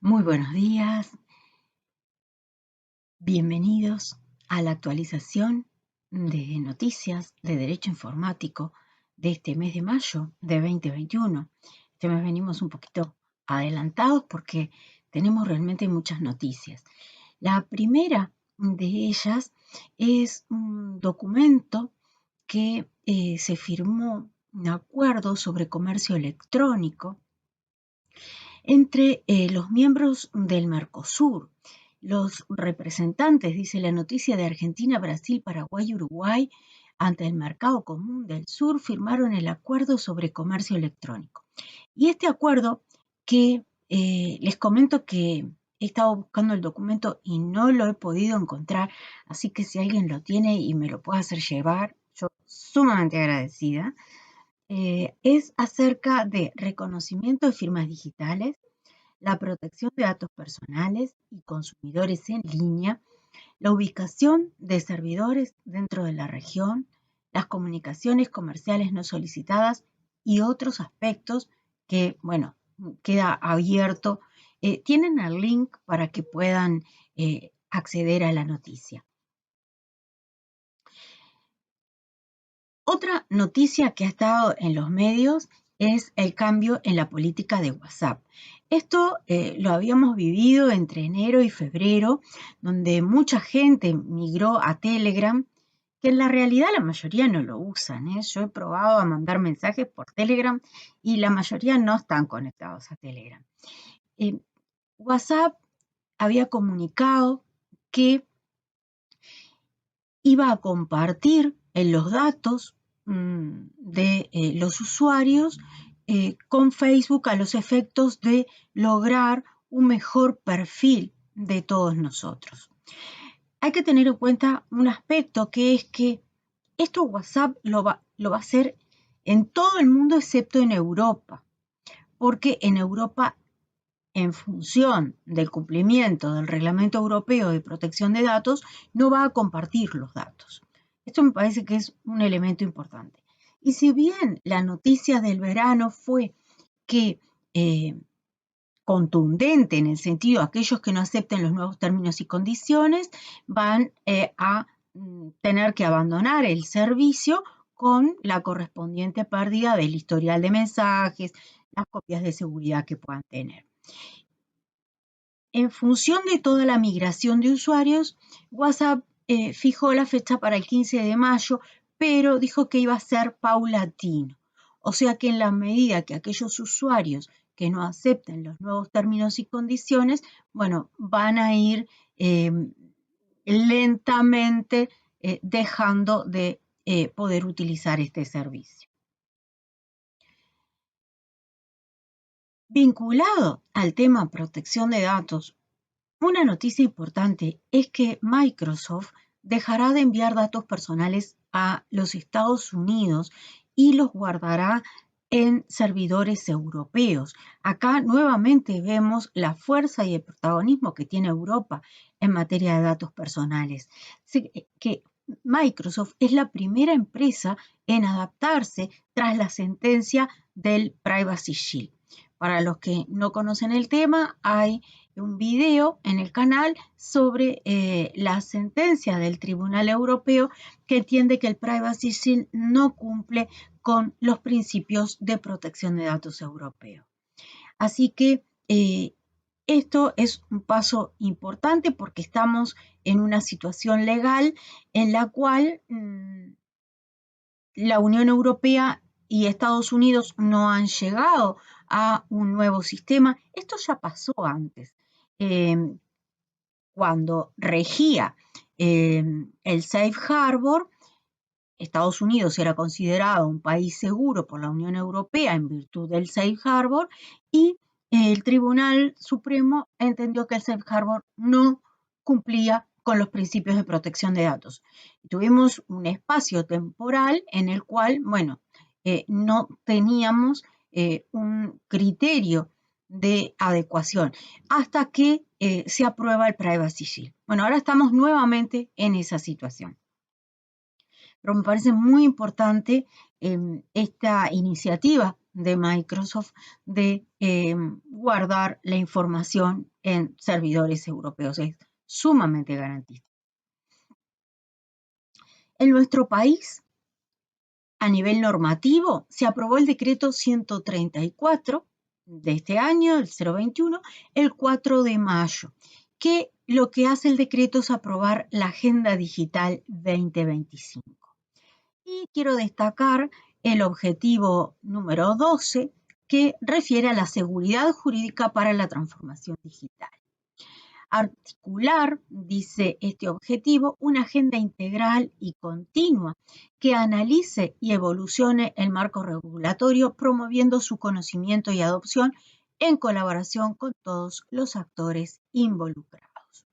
Muy buenos días, bienvenidos a la actualización de noticias de Derecho Informático de este mes de mayo de 2021. Este mes venimos un poquito adelantados porque tenemos realmente muchas noticias. La primera de ellas es un documento que se firmó un acuerdo sobre comercio electrónico entre los miembros del Mercosur. Los representantes, dice la noticia, de Argentina, Brasil, Paraguay y Uruguay ante el Mercado Común del Sur firmaron el acuerdo sobre comercio electrónico. Y este acuerdo que les comento que he estado buscando el documento y no lo he podido encontrar, así que si alguien lo tiene y me lo puede hacer llevar, yo sumamente agradecida. Es acerca de reconocimiento de firmas digitales, la protección de datos personales y consumidores en línea, la ubicación de servidores dentro de la región, las comunicaciones comerciales no solicitadas y otros aspectos que, bueno, queda abierto. Tienen el link para que puedan acceder a la noticia. Otra noticia que ha estado en los medios es el cambio en la política de WhatsApp. Esto lo habíamos vivido entre enero y febrero, donde mucha gente migró a Telegram, que en la realidad la mayoría no lo usan. Yo he probado a mandar mensajes por Telegram y la mayoría no están conectados a Telegram. WhatsApp había comunicado que iba a compartir los datos de los usuarios con Facebook a los efectos de lograr un mejor perfil de todos nosotros. Hay que tener en cuenta un aspecto, que es que esto WhatsApp lo va a hacer en todo el mundo excepto en Europa, porque en Europa, en función del cumplimiento del Reglamento Europeo de Protección de Datos, no va a compartir los datos. Esto me parece que es un elemento importante. Y si bien la noticia del verano fue que contundente en el sentido de aquellos que no acepten los nuevos términos y condiciones van a tener que abandonar el servicio con la correspondiente pérdida del historial de mensajes, las copias de seguridad que puedan tener. En función de toda la migración de usuarios, WhatsApp fijó la fecha para el 15 de mayo, pero dijo que iba a ser paulatino. O sea que en la medida que aquellos usuarios que no acepten los nuevos términos y condiciones, bueno, van a ir lentamente dejando de poder utilizar este servicio. Vinculado al tema protección de datos, una noticia importante es que Microsoft dejará de enviar datos personales a los Estados Unidos y los guardará en servidores europeos. Acá nuevamente vemos la fuerza y el protagonismo que tiene Europa en materia de datos personales. Que Microsoft es la primera empresa en adaptarse tras la sentencia del Privacy Shield. Para los que no conocen el tema, hay un video en el canal sobre la sentencia del Tribunal Europeo que entiende que el Privacy Shield no cumple con los principios de protección de datos europeos. Así que esto es un paso importante porque estamos en una situación legal en la cual la Unión Europea y Estados Unidos no han llegado a un nuevo sistema. Esto ya pasó antes. Cuando regía el Safe Harbor, Estados Unidos era considerado un país seguro por la Unión Europea en virtud del Safe Harbor y el Tribunal Supremo entendió que el Safe Harbor no cumplía con los principios de protección de datos. Tuvimos un espacio temporal en el cual, bueno, no teníamos un criterio de adecuación hasta que se aprueba el Privacy Shield. Bueno, ahora estamos nuevamente en esa situación. Pero me parece muy importante esta iniciativa de Microsoft de guardar la información en servidores europeos. Es sumamente garantista. En nuestro país, a nivel normativo, se aprobó el decreto 134 de este año, el 021, el 4 de mayo, que lo que hace el decreto es aprobar la Agenda Digital 2025. Y quiero destacar el objetivo número 12, que refiere a la seguridad jurídica para la transformación digital. Articular, dice este objetivo, una agenda integral y continua que analice y evolucione el marco regulatorio, promoviendo su conocimiento y adopción en colaboración con todos los actores involucrados.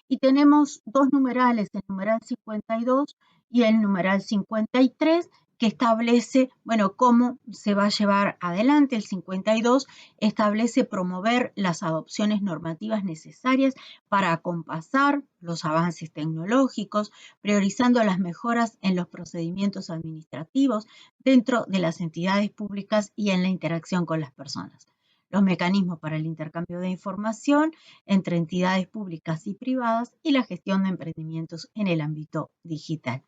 Y tenemos dos numerales, el numeral 52 y el numeral 53, que establece, cómo se va a llevar adelante. El 52 establece promover las adopciones normativas necesarias para acompasar los avances tecnológicos, priorizando las mejoras en los procedimientos administrativos dentro de las entidades públicas y en la interacción con las personas. Los mecanismos para el intercambio de información entre entidades públicas y privadas y la gestión de emprendimientos en el ámbito digital.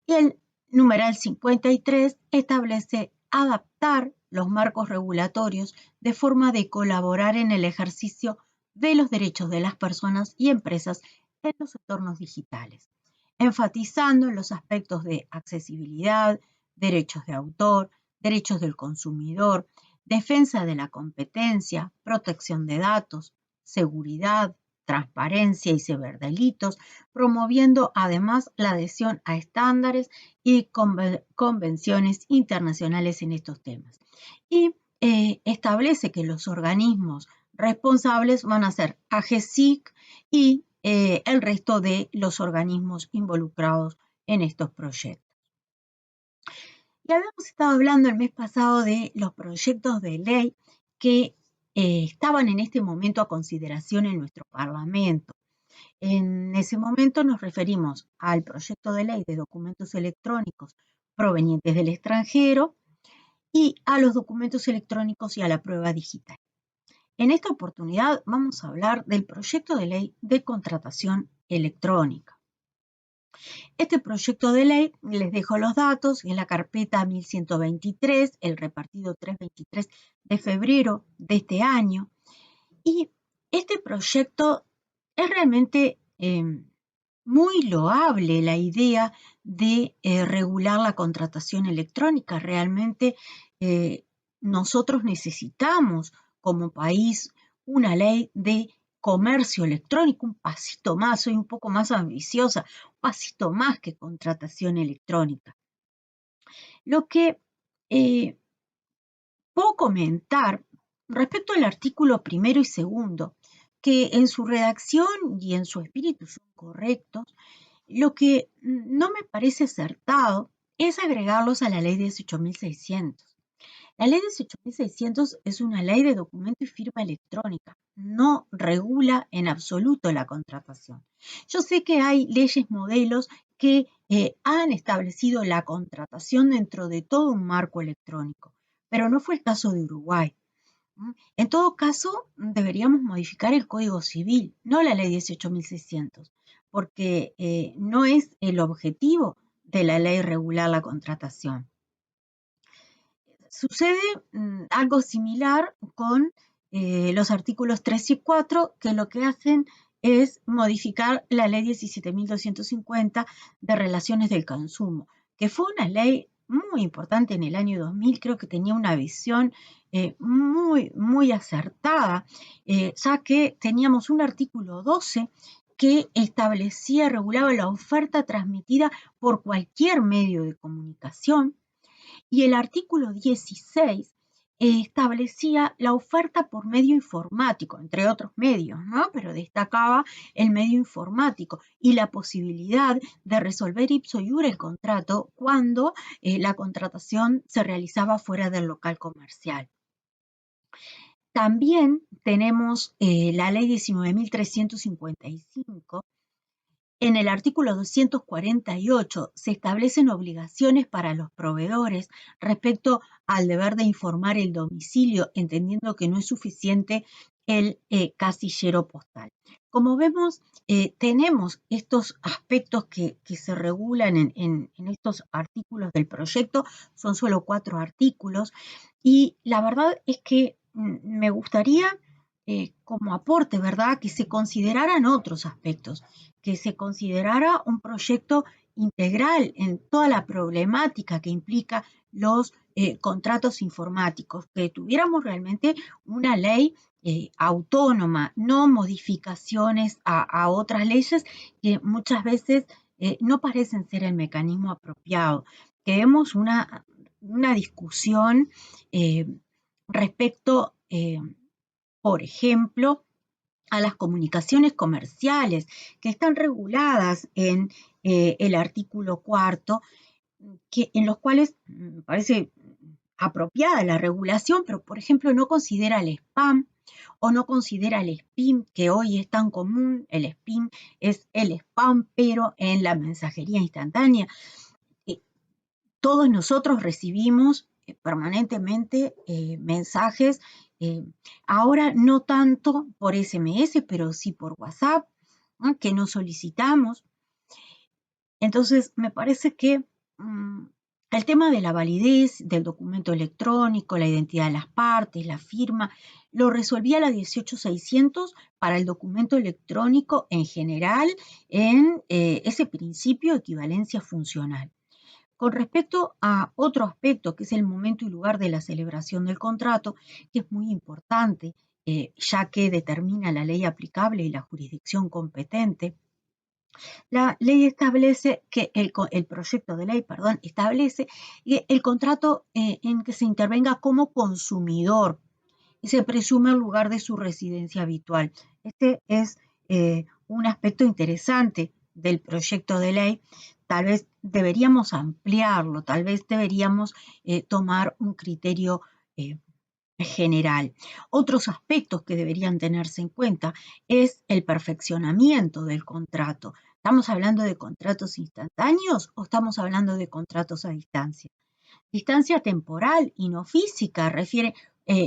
Y el numeral 53 establece adaptar los marcos regulatorios de forma de colaborar en el ejercicio de los derechos de las personas y empresas en los entornos digitales, enfatizando los aspectos de accesibilidad, derechos de autor, derechos del consumidor, defensa de la competencia, protección de datos, seguridad, transparencia y ciberdelitos, promoviendo además la adhesión a estándares y convenciones internacionales en estos temas. Y establece que los organismos responsables van a ser AGESIC y el resto de los organismos involucrados en estos proyectos. Y habíamos estado hablando el mes pasado de los proyectos de ley que estaban en este momento a consideración en nuestro Parlamento. En ese momento nos referimos al proyecto de ley de documentos electrónicos provenientes del extranjero y a los documentos electrónicos y a la prueba digital. En esta oportunidad vamos a hablar del proyecto de ley de contratación electrónica. Este proyecto de ley, les dejo los datos, en la carpeta 1123, el repartido 323 de febrero de este año. Y este proyecto es realmente muy loable, la idea de regular la contratación electrónica. Realmente nosotros necesitamos como país una ley de comercio electrónico, un pasito más, soy un poco más ambiciosa, un pasito más que contratación electrónica. Lo que puedo comentar respecto al artículo primero y segundo, que en su redacción y en su espíritu son correctos, lo que no me parece acertado es agregarlos a la ley 18.600. La ley 18.600 es una ley de documento y firma electrónica, no regula en absoluto la contratación. Yo sé que hay leyes modelos que han establecido la contratación dentro de todo un marco electrónico, pero no fue el caso de Uruguay. En todo caso, deberíamos modificar el Código Civil, no la ley 18.600, porque no es el objetivo de la ley regular la contratación. Sucede algo similar con los artículos 3 y 4, que lo que hacen es modificar la ley 17.250 de relaciones del consumo, que fue una ley muy importante en el año 2000, creo que tenía una visión muy acertada, ya que teníamos un artículo 12 que establecía, regulaba la oferta transmitida por cualquier medio de comunicación, y el artículo 16 establecía la oferta por medio informático, entre otros medios, ¿no? Pero destacaba el medio informático y la posibilidad de resolver ipso iure el contrato cuando la contratación se realizaba fuera del local comercial. También tenemos la ley 19.355, En el artículo 248 se establecen obligaciones para los proveedores respecto al deber de informar el domicilio, entendiendo que no es suficiente el casillero postal. Como vemos, tenemos estos aspectos que se regulan en estos artículos del proyecto, son solo 4 artículos, y la verdad es que me gustaría, como aporte, ¿verdad?, que se consideraran otros aspectos, que se considerara un proyecto integral en toda la problemática que implica los contratos informáticos, que tuviéramos realmente una ley autónoma, no modificaciones a otras leyes que muchas veces no parecen ser el mecanismo apropiado. Que vemos una discusión respecto, por ejemplo, a las comunicaciones comerciales que están reguladas en el artículo 4, en los cuales me parece apropiada la regulación, pero por ejemplo no considera el spam o no considera el spam, que hoy es tan común. El spam es el spam, pero en la mensajería instantánea. Todos nosotros recibimos permanentemente mensajes, ahora no tanto por SMS, pero sí por WhatsApp, ¿no?, que nos solicitamos. Entonces, me parece que el tema de la validez del documento electrónico, la identidad de las partes, la firma, lo resolvía la 18600 para el documento electrónico en general en ese principio de equivalencia funcional. Con respecto a otro aspecto, que es el momento y lugar de la celebración del contrato, que es muy importante, ya que determina la ley aplicable y la jurisdicción competente, la ley establece que el proyecto de ley, perdón, establece que el contrato en que se intervenga como consumidor y se presume el lugar de su residencia habitual. Este es un aspecto interesante del proyecto de ley. Tal vez deberíamos ampliarlo, tal vez deberíamos tomar un criterio general. Otros aspectos que deberían tenerse en cuenta es el perfeccionamiento del contrato. ¿Estamos hablando de contratos instantáneos o estamos hablando de contratos a distancia? Distancia temporal y no física, refiere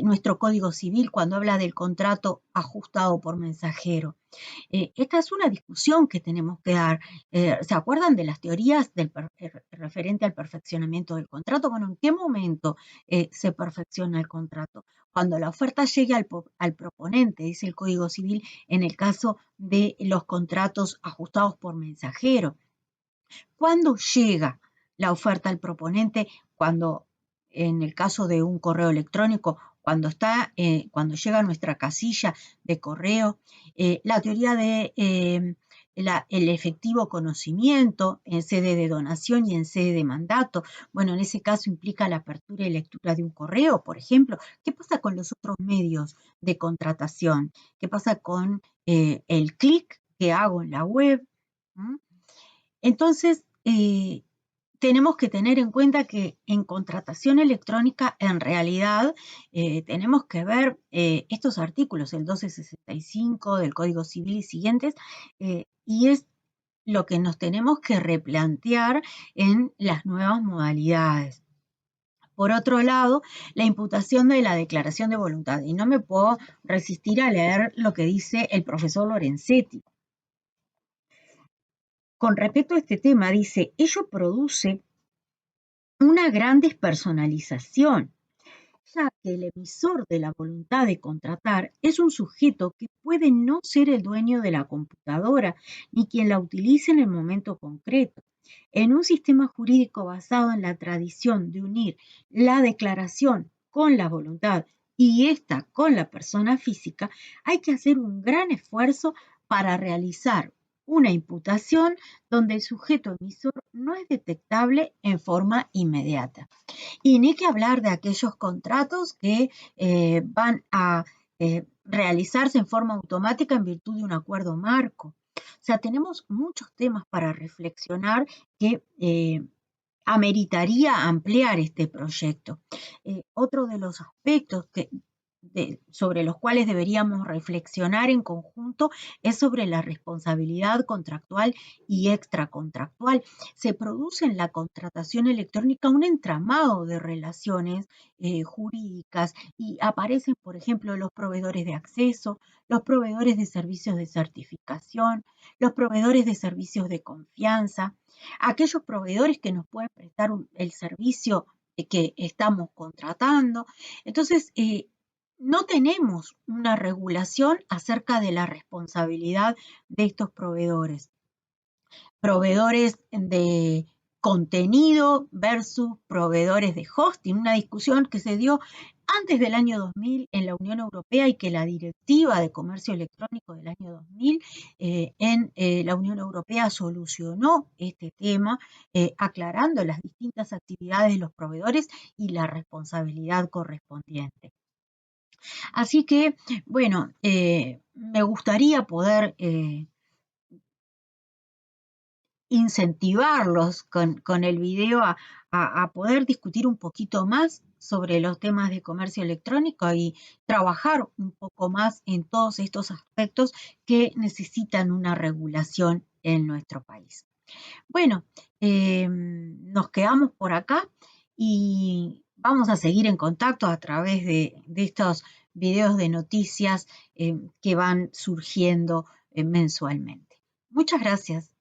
nuestro Código Civil cuando habla del contrato ajustado por mensajero. Esta es una discusión que tenemos que dar. ¿Se acuerdan de las teorías referente al perfeccionamiento del contrato? Bueno, ¿en qué momento se perfecciona el contrato? Cuando la oferta llegue al proponente, dice el Código Civil, en el caso de los contratos ajustados por mensajero. ¿Cuándo llega la oferta al proponente? Cuando, en el caso de un correo electrónico, cuando llega a nuestra casilla de correo. La teoría de el efectivo conocimiento en sede de donación y en sede de mandato. Bueno, en ese caso implica la apertura y lectura de un correo, por ejemplo. ¿Qué pasa con los otros medios de contratación? ¿Qué pasa con el clic que hago en la web? ¿Mm? Entonces, tenemos que tener en cuenta que en contratación electrónica, en realidad, tenemos que ver estos artículos, el 1265 del Código Civil y siguientes, y es lo que nos tenemos que replantear en las nuevas modalidades. Por otro lado, la imputación de la declaración de voluntad. Y no me puedo resistir a leer lo que dice el profesor Lorenzetti. Con respecto a este tema, dice, ello produce una gran despersonalización, ya que el emisor de la voluntad de contratar es un sujeto que puede no ser el dueño de la computadora ni quien la utilice en el momento concreto. En un sistema jurídico basado en la tradición de unir la declaración con la voluntad y esta con la persona física, hay que hacer un gran esfuerzo para realizar una imputación donde el sujeto emisor no es detectable en forma inmediata. Y ni que hablar de aquellos contratos que van a realizarse en forma automática en virtud de un acuerdo marco. O sea, tenemos muchos temas para reflexionar que ameritaría ampliar este proyecto. Otro de los aspectos sobre los cuales deberíamos reflexionar en conjunto es sobre la responsabilidad contractual y extracontractual. Se produce en la contratación electrónica un entramado de relaciones jurídicas y aparecen, por ejemplo, los proveedores de acceso, los proveedores de servicios de certificación, los proveedores de servicios de confianza, aquellos proveedores que nos pueden prestar el servicio que estamos contratando. Entonces, no tenemos una regulación acerca de la responsabilidad de estos proveedores. Proveedores de contenido versus proveedores de hosting, una discusión que se dio antes del año 2000 en la Unión Europea y que la Directiva de Comercio Electrónico del año 2000 en la Unión Europea solucionó este tema, aclarando las distintas actividades de los proveedores y la responsabilidad correspondiente. Así que, bueno, me gustaría poder incentivarlos con el video a poder discutir un poquito más sobre los temas de comercio electrónico y trabajar un poco más en todos estos aspectos que necesitan una regulación en nuestro país. Bueno, nos quedamos por acá y vamos a seguir en contacto a través de estos videos de noticias que van surgiendo mensualmente. Muchas gracias.